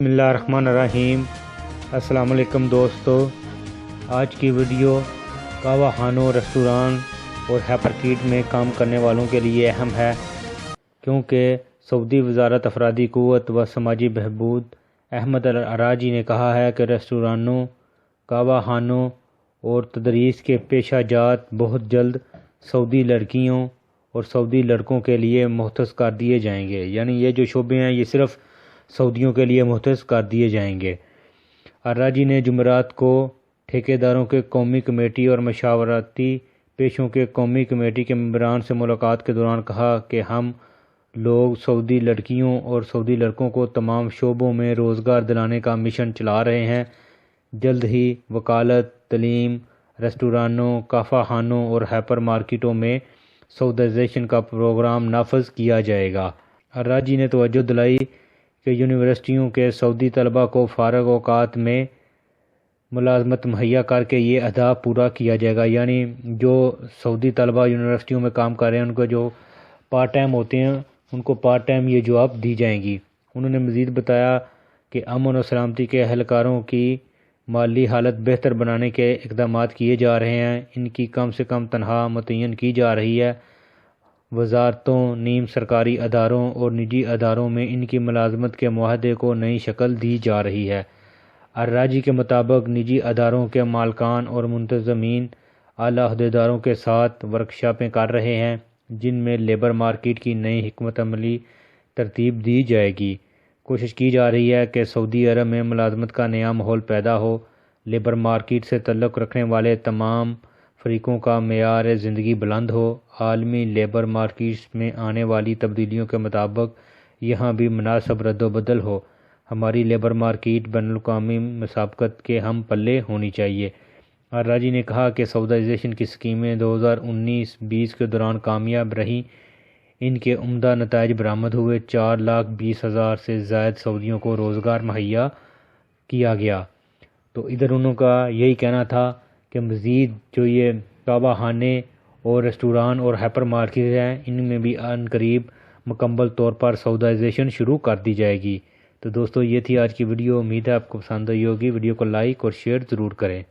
اللہ الرحمن الرحیم۔ السلام علیکم دوستو، آج کی ویڈیو کعبہ خانوں، ریسٹوران اور ہائپر کیٹ میں کام کرنے والوں کے لیے اہم ہے، کیونکہ سعودی وزارت افرادی قوت و سماجی بہبود احمد العراجی نے کہا ہے کہ ریسٹورانوں، کعبہ خانوں اور تدریس کے پیشہ جات بہت جلد سعودی لڑکیوں اور سعودی لڑکوں کے لیے مختص کر دیے جائیں گے۔ یعنی یہ جو شعبے ہیں یہ صرف سعودیوں کے لیے مختص کر دیے جائیں گے۔ الراجی نے جمعرات کو ٹھیکیداروں کے قومی کمیٹی اور مشاورتی پیشوں کے قومی کمیٹی کے ممبران سے ملاقات کے دوران کہا کہ ہم لوگ سعودی لڑکیوں اور سعودی لڑکوں کو تمام شعبوں میں روزگار دلانے کا مشن چلا رہے ہیں۔ جلد ہی وکالت، تعلیم، ریسٹورانوں، کعبہ خانوں اور ہائپر مارکیٹوں میں سعودائزیشن کا پروگرام نافذ کیا جائے گا۔ الراجی نے توجہ دلائی کہ یونیورسٹیوں کے سعودی طلباء کو فارغ اوقات میں ملازمت مہیا کر کے یہ اہداف پورا کیا جائے گا۔ یعنی جو سعودی طلباء یونیورسٹیوں میں کام کر رہے ہیں ان کو جو پارٹ ٹائم ہوتے ہیں ان کو پارٹ ٹائم یہ جاب دی جائیں گی۔ انہوں نے مزید بتایا کہ امن و سلامتی کے اہلکاروں کی مالی حالت بہتر بنانے کے اقدامات کیے جا رہے ہیں، ان کی کم سے کم تنخواہ متعین کی جا رہی ہے۔ وزارتوں، نیم سرکاری اداروں اور نجی اداروں میں ان کی ملازمت کے معاہدے کو نئی شکل دی جا رہی ہے۔ الراجی کے مطابق نجی اداروں کے مالکان اور منتظمین اعلیٰ عہدیداروں کے ساتھ ورکشاپیں کر رہے ہیں جن میں لیبر مارکیٹ کی نئی حکمت عملی ترتیب دی جائے گی۔ کوشش کی جا رہی ہے کہ سعودی عرب میں ملازمت کا نیا ماحول پیدا ہو، لیبر مارکیٹ سے تعلق رکھنے والے تمام فریقوں کا معیار زندگی بلند ہو۔ عالمی لیبر مارکیٹس میں آنے والی تبدیلیوں کے مطابق یہاں بھی مناسب رد و بدل ہو۔ ہماری لیبر مارکیٹ بین الاقوامی مسابقت کے ہم پلے ہونی چاہیے۔ الراجی نے کہا کہ سعودائزیشن کی اسکیمیں 2019-20 کے دوران کامیاب رہیں، ان کے عمدہ نتائج برآمد ہوئے، 4,20,000 سے زائد سعودیوں کو روزگار مہیا کیا گیا۔ تو ادھر انہوں کا یہی کہنا تھا کہ مزید جو یہ کعبہ خانے اور ریسٹوران اور ہائپر مارکیٹ ہیں ان میں بھی عن قریب مکمل طور پر سعودائزیشن شروع کر دی جائے گی۔ تو دوستو یہ تھی آج کی ویڈیو، امید ہے آپ کو پسند آئی ہوگی۔ ویڈیو کو لائک اور شیئر ضرور کریں۔